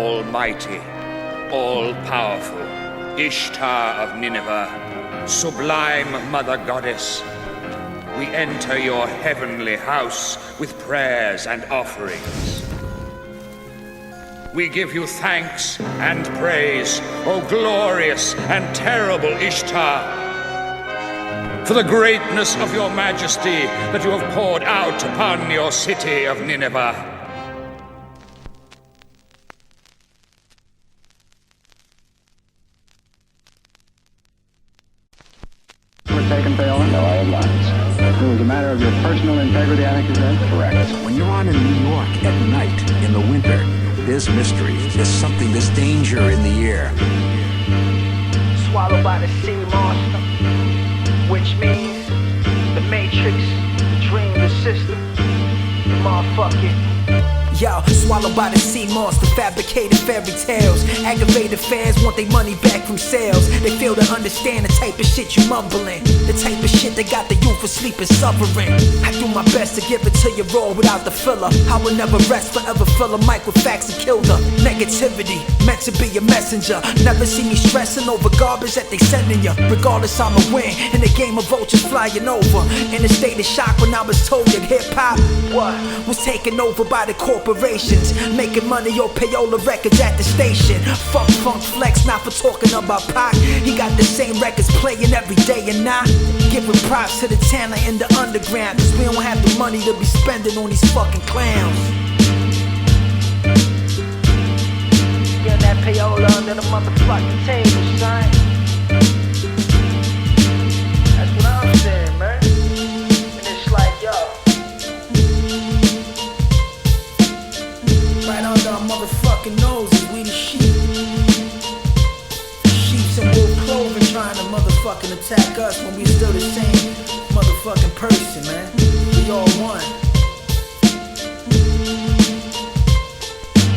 almighty, all-powerful, Ishtar of Nineveh, sublime Mother Goddess, we enter your heavenly house with prayers and offerings. We give you thanks and praise, O glorious and terrible Ishtar, for the greatness of your majesty that you have poured out upon your city of Nineveh. Taken, Paola? No, I have not. It was a matter of your personal integrity, I think you said? Correct. When you're on in New York at night, in the winter, there's mystery, there's something, there's danger in the air. Swallowed by the sea monster, which means the matrix, the dream, the system, the motherfucking. Yo, swallowed by the sea monster, fabricated fairy tales. Aggravated fans want their money back from sales. They fail to understand the type of shit you mumbling, the type of shit that got the youth asleep and suffering. I do my best to give it to you raw without the filler. I will never rest, forever fill a mic with facts and kill the negativity. Meant to be a messenger. Never see me stressing over garbage that they sending you. Regardless, I'ma win in the game of vultures flying over. In a state of shock when I was told that hip-hop was taken over by the corporations, making money on payola records at the station. Fuck Funk Flex, not for talking about Pac. He got the same records playing every day and night. Giving props to the talent in the underground, cause we don't have the money to be spending on these fucking clowns. Getting that payola under the motherfucking table, son. That's what I'm saying, man. And it's like, yo, right under our motherfucking noses, we the sheep. Sheeps and wolf clothing trying to motherfucking attack us when we still the same motherfucking person, man. We all one.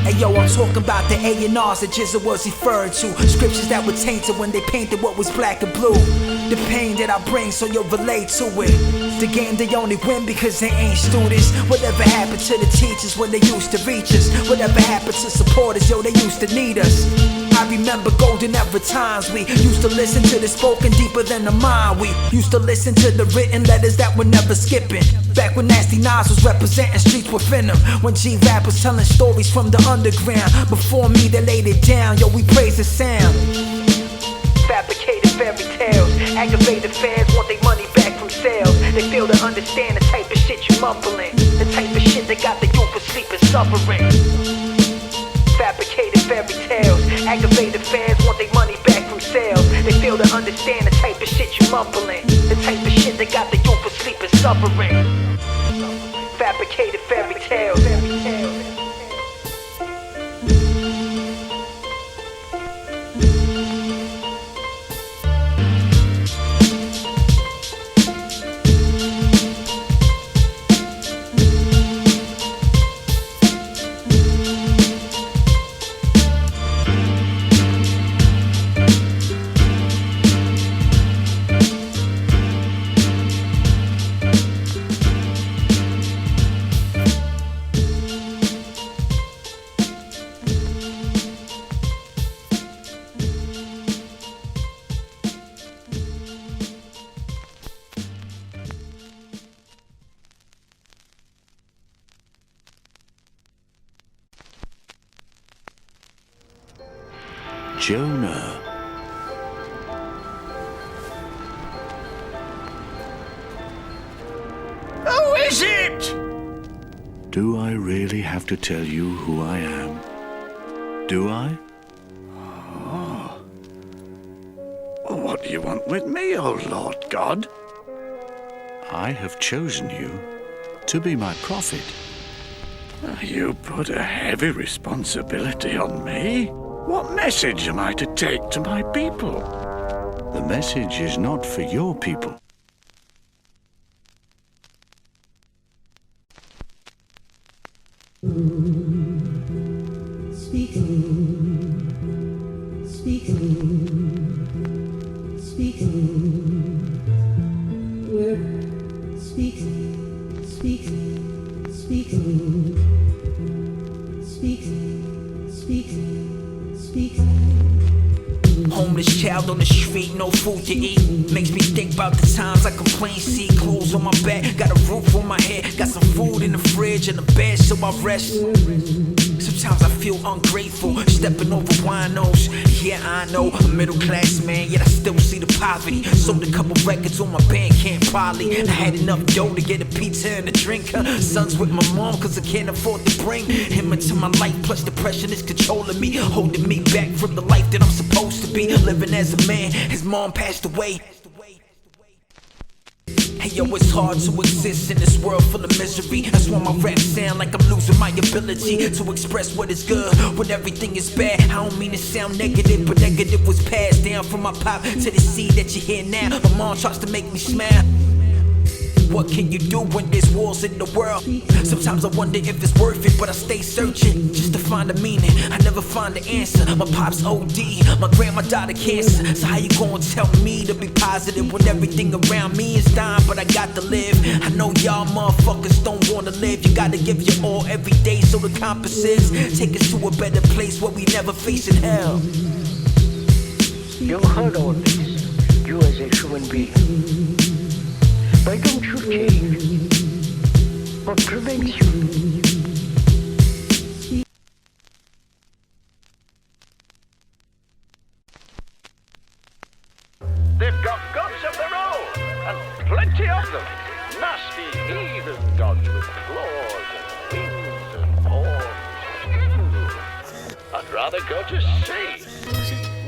Hey yo, I'm talking about the A&Rs that Jizza was referring to. Scriptures that were tainted when they painted what was black and blue. The pain that I bring so you'll relate to it. The game they only win because they ain't students. Whatever happened to the teachers when they used to reach us? Whatever happened to supporters, yo, they used to need us. I remember golden era times. We used to listen to the spoken deeper than the mind. We used to listen to the written letters that were never skipping. Back when Nasty Nas was representing streets within them. When G-Rap was telling stories from the underground. Before me, they laid it down. Yo, we praise the sound. fabricated fairy tales. Aggravated fans want their money back from sales. They fail to understand the type of shit you mumbling, the type of shit that got the youth asleep and suffering. Fabricated fairy tales. Aggravated fans want their money back from sales. They fail to understand the type of shit you mumbling, the type of shit that got the youth asleep and suffering. Fabricated fairy tales. Jonah. Who is it? Do I really have to tell you who I am? Do I? What do you want with me, O Lord God? I have chosen you to be my prophet. You put a heavy responsibility on me. What message am I to take to my people? The message is not for your people. Homeless child on the street, no food to eat. Makes me think about the times I complain. See clothes on my back, got a roof on my head, got some food in the fridge and a bed so I rest. Sometimes I feel ungrateful, stepping over winos. Yeah, I know, a middle class man, yet I still see the poverty. Sold a couple records on my Bandcamp probably. I had enough dough to get a pizza and a drink. Son's with my mom cause I can't afford to bring him into my life. Plus depression is controlling me, holding me back from the life that I'm supposed to be. Living as a man, his mom passed away. Hey yo, it's hard to exist in this world full of misery. That's why my raps sound like I'm losing my ability to express what is good when everything is bad. I don't mean to sound negative, but negative was passed down from my pop to the seed that you hear now. My mom tries to make me smile. What can you do when there's wars in the world? Sometimes I wonder if it's worth it, but I stay searching just to find a meaning. I never find the answer. My pop's OD, my grandma died of cancer. So how you gonna tell me to be positive when everything around me is dying, but I got to live? I know y'all motherfuckers don't wanna live. You gotta give your all every day so the compass is take us to a better place where we never facing hell. You heard all this, you as a human being. Why don't you change? What prevents you? They've got gods of their own, and plenty of them. Nasty heathen gods with claws and wings and horns. I'd rather go to sea.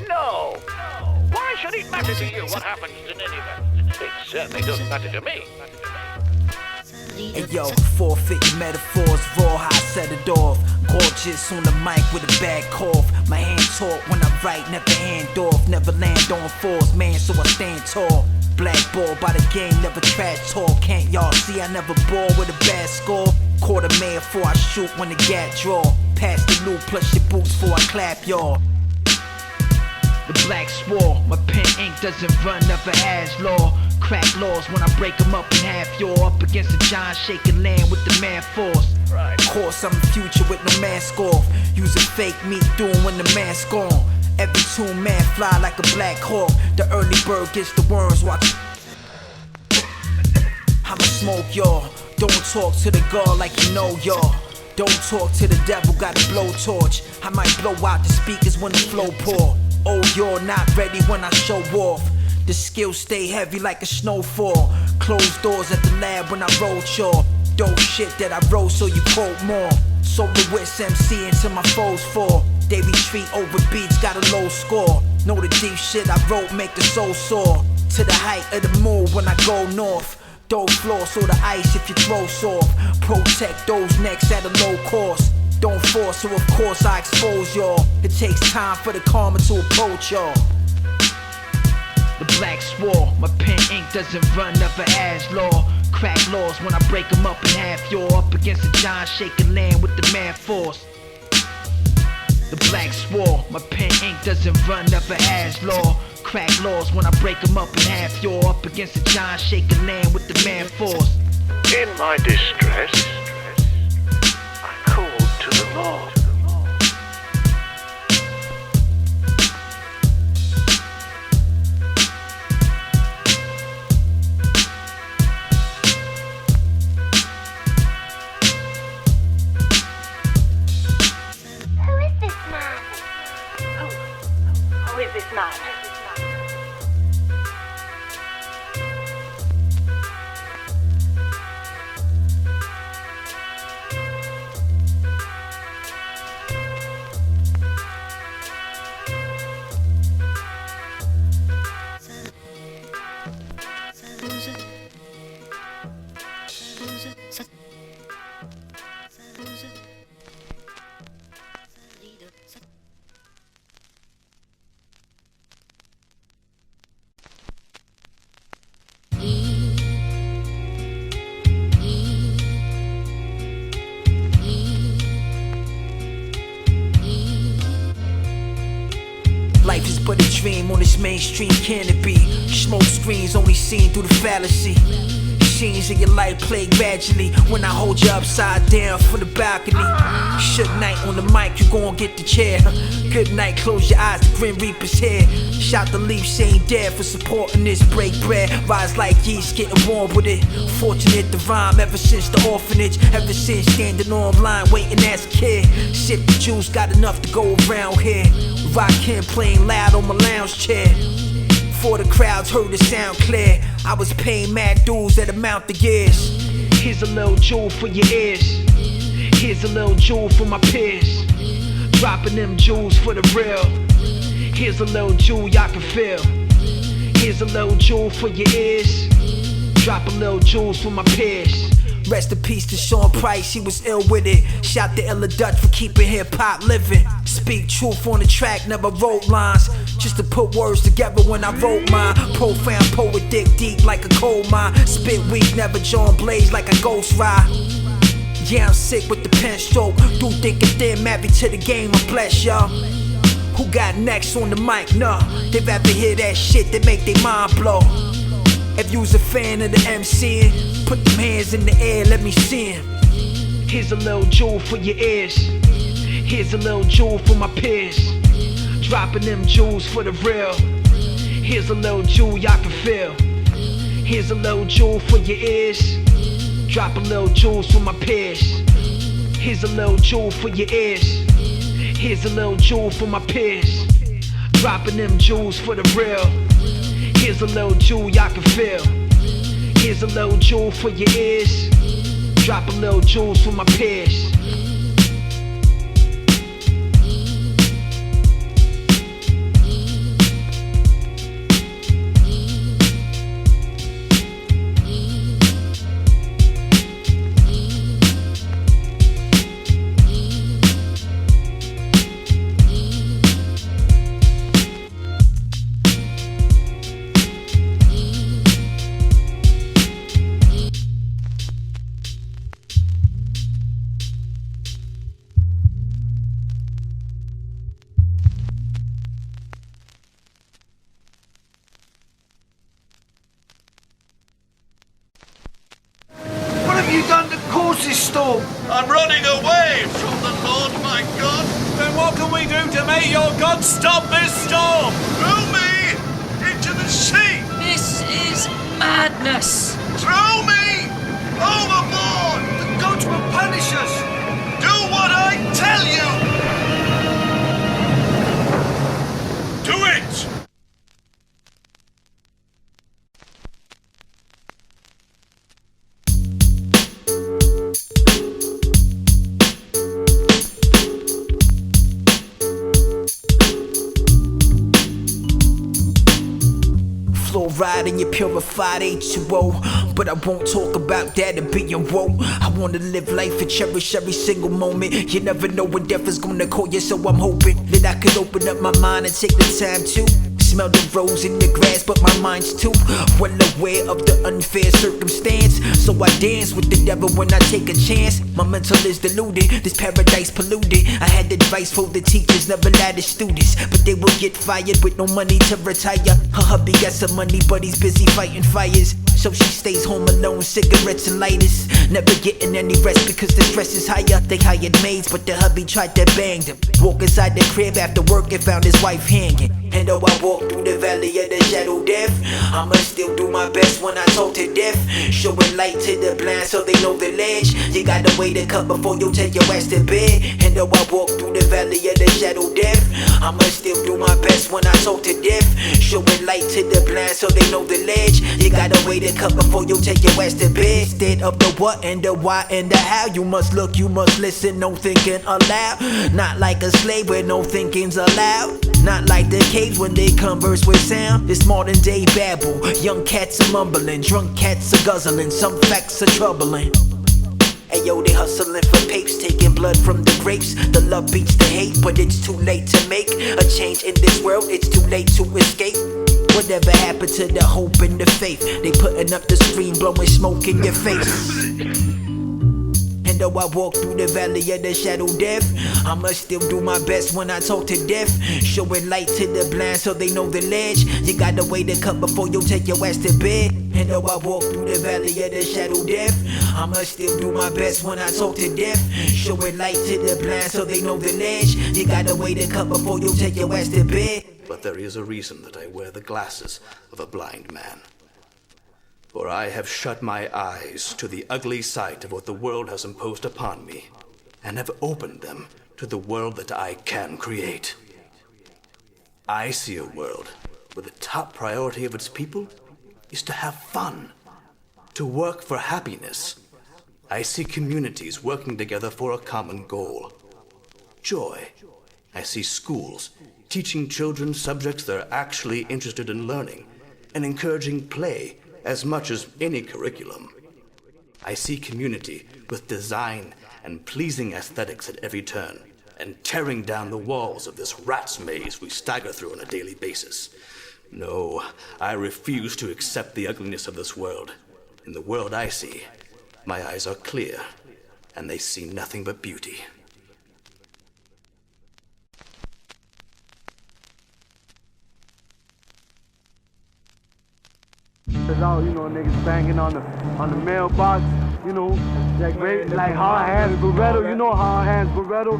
No! Why should it matter to you what happens to Nineveh? It certainly doesn't matter to me. Hey yo, forfeiting metaphors, raw how I set it off. Gorgeous on the mic with a bad cough. My hand taught when I write, never hand off. Never land on fours, man, so I stand tall. Blackball by the game, never trash talk. Can't y'all see I never ball with a bad score? Quarter man before I shoot when the gap draw. Pass the loot plus your boots before I clap y'all. The black swore, my pen ink doesn't run, never has law. Crack laws when I break them up in half. You're up against a giant shaking land with the man force. Right. Of course I'm the future with no mask off. Using fake meat doing when the mask on. Every 2 man fly like a black hawk. The early bird gets the worms, watch. I'ma smoke y'all. Don't talk to the God like you know y'all. Don't talk to the devil, got a blowtorch. I might blow out the speakers when the flow pour. Oh, you're not ready when I show off. The skills stay heavy like a snowfall. Closed doors at the lab when I roll chore. Dope shit that I wrote so you quote more. Soloist MC until my foes fall. They retreat over beats, got a low score. Know the deep shit I wrote make the soul soar. To the height of the moon when I go north. Dope floor so the ice if you throw soft. Protect those necks at a low cost. Don't force, so of course I expose y'all. It takes time for the karma to approach y'all. The black swore, my pen ink doesn't run, never has law. Crack laws when I break them up in half. You're up against a giant shaking land with the man force. The black swore, my pen ink doesn't run, never has law. Crack laws when I break them up in half. You're up against a giant shaking land with the man force. In my distress, I called to the Lord. Who is this man? Life is but a dream on this mainstream canopy. Smoke screens only seen through the fallacy. scenes of your life play gradually when I hold you upside down for the balcony. Shook night on the mic, you gon' get the chair. Good night, close your eyes, the Grim Reaper's here. Shout the Leafs ain't dead for supporting this break bread. Rise like yeast, getting warm with it. Fortunate to rhyme ever since the orphanage. Ever since standing online, waiting as a kid. Sip the juice, got enough to go around here. Rockin', playing loud on my lounge chair. Before the crowds heard the sound clear, I was paying mad dues that amount to years. Here's a little jewel for your ears. Here's a little jewel for my peers. Dropping them jewels for the real. Here's a little jewel y'all can feel. Here's a little jewel for your ears. Drop a little jewels for my peers. Rest in peace to Sean Price, he was ill with it. Shout to Ella Dutch for keeping hip-hop living. Speak truth on the track, never wrote lines. Just to put words together when I wrote mine. Profound poet, dig deep like a coal mine. Spit weak, never John Blaze like a ghost ride. Yeah, I'm sick with the pen stroke. Do think and then married to the game, I bless y'all. Who got next on the mic? Nah, they rather hear that shit that make their mind blow. If you's a fan of the MCing, put them hands in the air, let me see him. Here's a little jewel for your ears. Here's a little jewel for my peers. Dropping them jewels for the real. Here's a little jewel y'all can feel. Here's a little jewel for your ears. Drop a little jewels for my peers. Here's a little jewel for your ears. Here's a little jewel for my peers. Dropping them jewels for the real. Here's a little jewel y'all can feel. Here's a little jewel for your ears. Drop a little jewels for my peers. You done to cause this storm? I'm running away from the Lord my God. Then what can we do to make your God stop this storm? Throw me into the sea. This is madness. Throw me overboard. The gods will punish us. Do what I tell you. Do it. Fluoride in your purified H2O. But I won't talk about that and being woke. I wanna live life and cherish every single moment. You never know when death is gonna call you, so I'm hoping that I could open up my mind and take the time to smell the rose in the grass, but my mind's too well aware of the unfair circumstance. So I dance with the devil when I take a chance. My mental is deluded, this paradise polluted. I had advice for the teachers, never lie to students, but they will get fired with no money to retire. Her hubby got some money, but he's busy fighting fires. So she stays home alone, cigarettes and lighters. Never getting any rest because the stress is higher. They hired maids, but the hubby tried to bang them. Walk inside the crib after work and found his wife hanging. And though I walk through the valley of the shadow of death, I'ma still do my best when I talk to death. Showing light to the blind so they know the ledge. You gotta wait a cup before you take your ass to bed. And though I walk through the valley of the shadow of death, I'ma still do my best when I talk to death. Showing light to the blind so they know the ledge. You gotta wait a cup before you take your ass to bed. Instead of the what and the why and the how, you must look, you must listen, no thinking aloud. Not like a slave where no thinking's allowed. Not like the caves when they converse with sound. It's modern day babble. Young cats are mumbling, drunk cats are guzzling. Some facts are troubling. Ayo, they hustling for papes, taking blood from the grapes. The love beats the hate, but it's too late to make a change in this world. It's too late to escape. Whatever happened to the hope and the faith? They putting up the screen, blowing smoke in your face. And though I walk through the valley of the shadow of death, I must still do my best when I talk to death. Showing light to the blind so they know the ledge. You gotta wait a cup before you take your ass to bed. And though I walk through the valley of the shadow of death, I must still do my best when I talk to death. Showing light to the blind so they know the ledge. You gotta wait a cup before you take your ass to bed. But there is a reason that I wear the glasses of a blind man. For I have shut my eyes to the ugly sight of what the world has imposed upon me, and have opened them to the world that I can create. I see a world where the top priority of its people is to have fun, to work for happiness. I see communities working together for a common goal. Joy. I see schools teaching children subjects they're actually interested in learning and encouraging play as much as any curriculum. I see community with design and pleasing aesthetics at every turn, and tearing down the walls of this rat's maze we stagger through on a daily basis. No, I refuse to accept the ugliness of this world. In the world I see, my eyes are clear, and they see nothing but beauty. Cause all, niggas banging on the mailbox, that great, like Hard Hands Barretto, Hard Hands Barretto,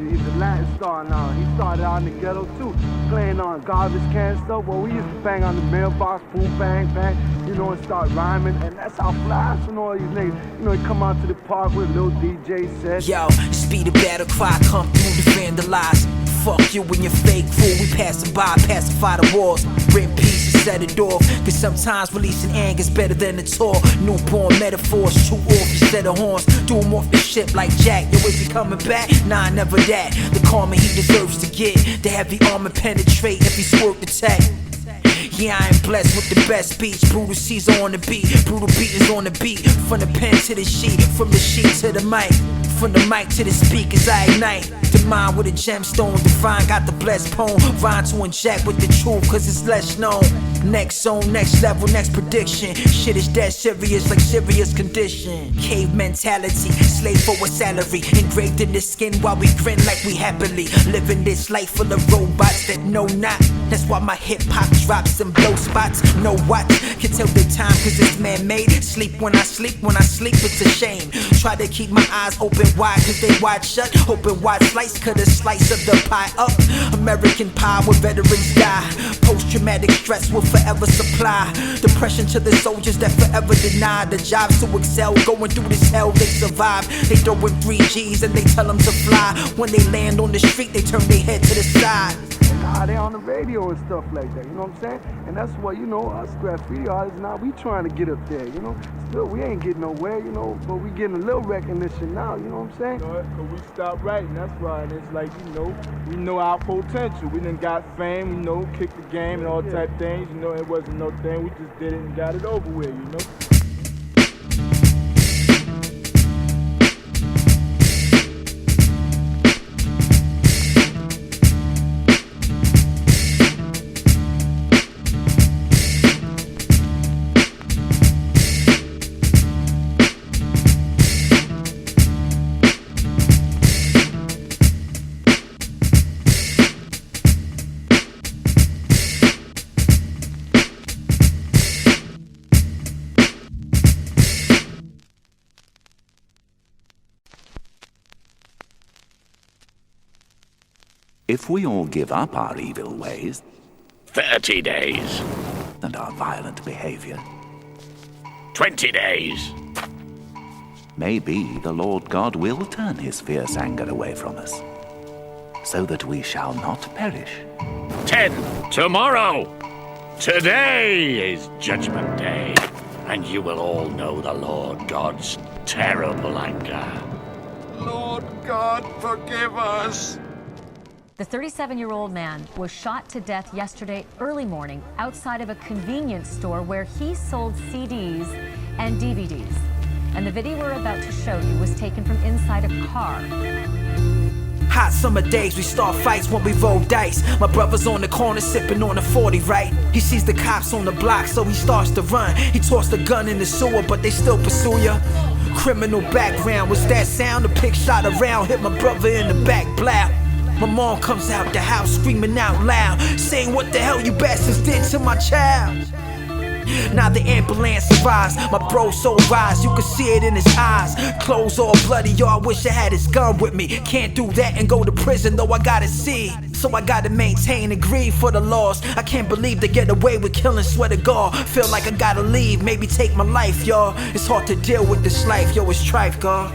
he's a Latin star now. He started out in the ghetto too, playing on garbage can stuff. Well, we used to bang on the mailbox, boom, bang, bang, and start rhyming, and that's how fly some all these niggas, they come out to the park with a little DJ set. Yo, speed of battle cry, come through to vandalize. Fuck you and your fake fool, we passing by, pacify the walls. Rip pieces, set it off, cause sometimes releasing anger's better than a talk. Newborn metaphors, shoot off instead of horns. Do him off the ship like Jack, yo, is he coming back? Nah, never that. The karma he deserves to get, the heavy armor penetrate if he squirt the tech. Yeah, I ain't blessed with the best beats. Brutal Caesar on the beat, brutal beatings on the beat. From the pen to the sheet, from the sheet to the mic, from the mic to the speakers, I ignite. The mind with a gemstone, divine got the blessed poem. Rhyme to inject with the truth, cause it's less known. Next zone, next level, next prediction. Shit is dead serious, like serious condition. Cave mentality, slave for a salary. Engraved in the skin while we grin like we happily living this life full of robots that know not. That's why my hip-hop drops and blow spots. No watch, can tell the time cause it's man-made. Sleep, when I sleep, it's a shame. Try to keep my eyes open wide cause they wide shut. Open wide slice, cut a slice of the pie up. American pie where veterans die. Post-traumatic stress will forever supply. Depression to the soldiers that forever deny the jobs to excel. Going through this hell, they survive. They throwin' 3 G's and they tell them to fly. When they land on the street, they turn their head to the side. They on the radio and stuff like that, you know what I'm saying? And that's what, us graffiti artists now, we trying to get up there, Still, we ain't getting nowhere, but we getting a little recognition now, you know what I'm saying? Cause we stopped writing, that's why, and it's like, we know our potential. We done got fame, kicked the game and all type things, it wasn't no thing, we just did it and got it over with, If we all give up our evil ways, 30 days. And our violent behavior, 20 days. maybe the Lord God will turn his fierce anger away from us, so that we shall not perish. 10 tomorrow. Today is Judgment Day, and you will all know the Lord God's terrible anger. Lord God, forgive us. The 37-year-old man was shot to death yesterday early morning outside of a convenience store where he sold CDs and DVDs. And the video we're about to show you was taken from inside a car. Hot summer days, we start fights when we roll dice. My brother's on the corner sipping on a 40, right? He sees the cops on the block, so he starts to run. He tossed the gun in the sewer, but they still pursue ya. Criminal background, was that sound? A pick shot around, hit my brother in the back, blow. My mom comes out the house screaming out loud, saying what the hell you bastards did to my child. Now the ambulance arrives, my bro soul rise, you can see it in his eyes. Clothes all bloody, yo, I wish I had his gun with me. Can't do that and go to prison, though I gotta see. So I gotta maintain and grieve for the loss. I can't believe they get away with killing, swear to God. Feel like I gotta leave, maybe take my life, y'all. It's hard to deal with this life, yo, it's trife, God.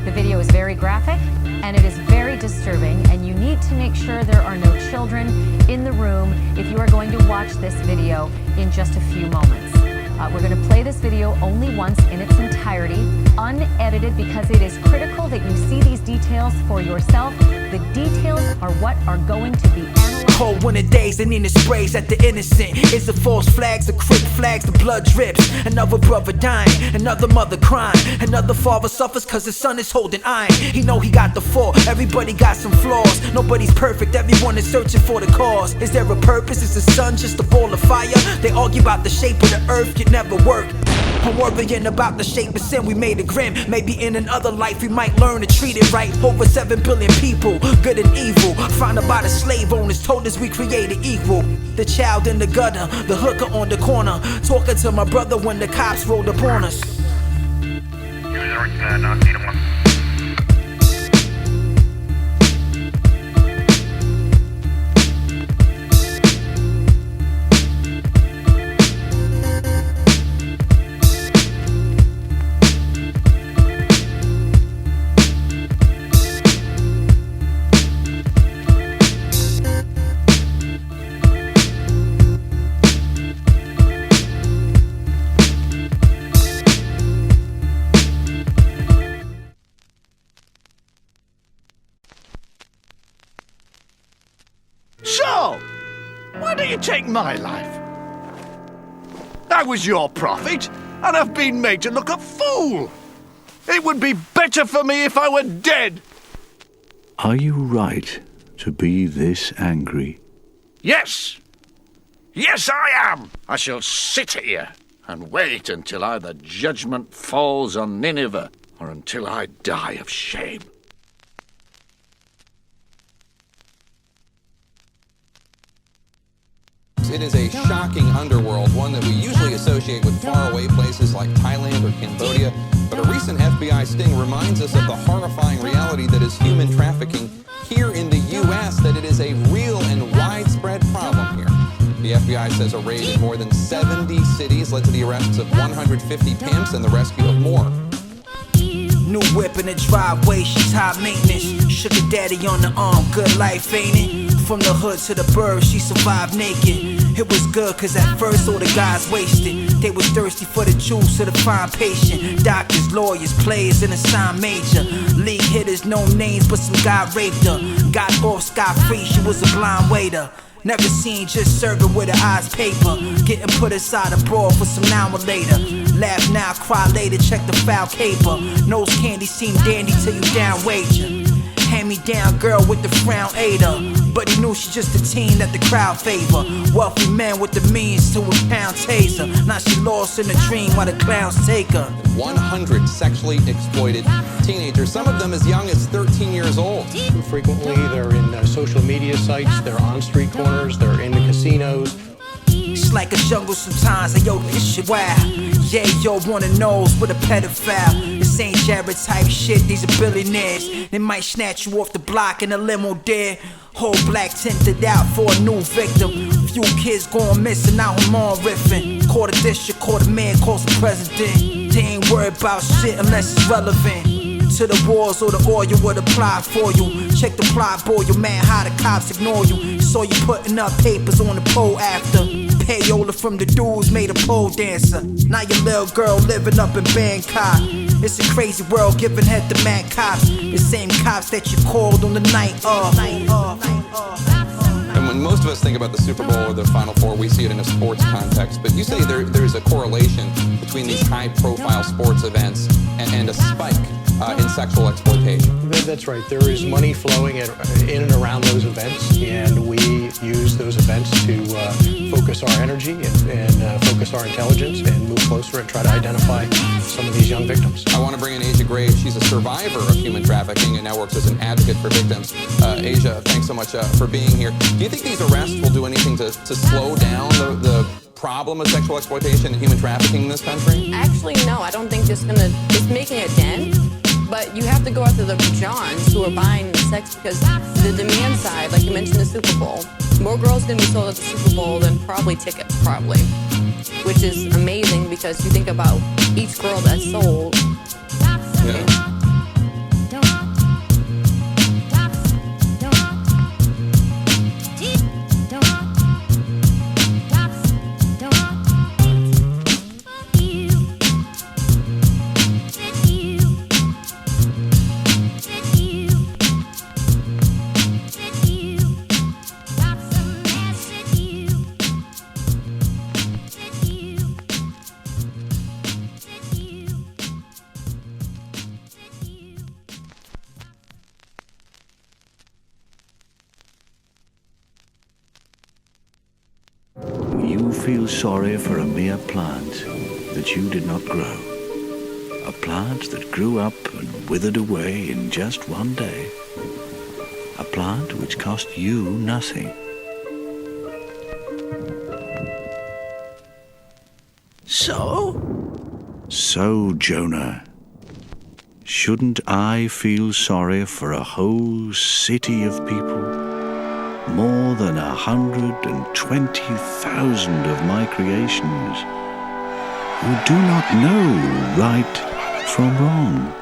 The video is very graphic and it is very disturbing, and you need to make sure there are no children in the room if you are going to watch this video in just a few moments. We're going to play this video only once in its entirety, unedited, because it is critical that you see these details for yourself. The details are what are going to be analyzed. Cold winter days, and Nina sprays at the innocent. Is the false flags, the crick flags, the blood drips. Another brother dying, another mother crying. Another father suffers cause his son is holding iron. He know he got the fault, everybody got some flaws. Nobody's perfect, everyone is searching for the cause. Is there a purpose? Is the sun just a ball of fire? They argue about the shape of the earth, it never worked. I'm worrying about the shape of sin, we made it grim. Maybe in another life we might learn to treat it right. Over 7 billion people, good and evil. Found about a slave owners, told us we created equal. The child in the gutter, the hooker on the corner, talking to my brother when the cops rolled up on us. So, why don't you take my life? I was your prophet, and I've been made to look a fool. It would be better for me if I were dead. Are you right to be this angry? Yes. Yes, I am. I shall sit here and wait until either judgment falls on Nineveh or until I die of shame. It is a shocking underworld, one that we usually associate with faraway places like Thailand or Cambodia. But a recent FBI sting reminds us of the horrifying reality that is human trafficking here in the U.S., that it is a real and widespread problem here. The FBI says a raid in more than 70 cities led to the arrests of 150 pimps and the rescue of more. New whip in the driveway, she's high maintenance. Sugar daddy on the arm, good life, ain't it? From the hood to the burbs, she survived naked. It was good, cause at first all the guys wasted. They was thirsty for the juice of the fine patient. Doctors, lawyers, players, and assigned major. League hitters, no names, but some guy raped her. Got off scot-free, she was a blind waiter. Never seen, just serving with her eyes paper. Getting put aside abroad for some hour later. Laugh now, cry later, check the foul caper. Nose candy seem dandy till you down wager. Hand me down girl with the frown ate her. But he knew she just a teen that the crowd favor. Wealthy man with the means to impound taser. Now she lost in a dream while the clowns take her. 100 sexually exploited teenagers, some of them as young as 13 years old. Frequently they're in social media sites, they're on street corners, they're in the casinos. It's like a jungle sometimes, and yo, this shit wild. Yeah, yo, one of knows with a pedophile. This ain't Jared type shit, these are billionaires. They might snatch you off the block in a limo there. Whole black tinted out for a new victim. Few kids going missing out on more riffing. Caught a district, caught a man, calls the president. They ain't worried about shit unless it's relevant. To the wars or the oil would apply for you. Check the plot, boy, you mad how the cops ignore you. Saw you putting up papers on the pole after. Payola from the dudes made a pole dancer. Now your little girl living up in Bangkok. It's a crazy world giving head to mad cops. The same cops that you called on the night of. And when most of us think about the Super Bowl or the Final Four, we see it in a sports context. But you say there's a correlation between these high-profile sports events and a spike in sexual exploitation. That's right. There is money flowing in and around those events, and we use those events to focus our energy and focus our intelligence and move closer and try to identify some of these young victims. I want to bring in Asia Graves. She's a survivor of human trafficking and now works as an advocate for victims. Asia, thanks so much for being here. Do you think these arrests will do anything to slow down the problem of sexual exploitation and human trafficking in this country? Actually, no. I don't think it's making a dent. But you have to go after the Johns who are buying sex, because the demand side, like you mentioned the Super Bowl, more girls going to be sold at the Super Bowl than probably tickets, which is amazing because you think about each girl that's sold. Yeah. You feel sorry for a mere plant that you did not grow. A plant that grew up and withered away in just one day. A plant which cost you nothing. So, Jonah, shouldn't I feel sorry for a whole city of people? More than 120,000 of my creations who do not know right from wrong.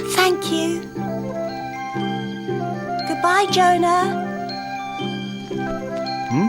Thank you. Goodbye, Jonah. Hmm?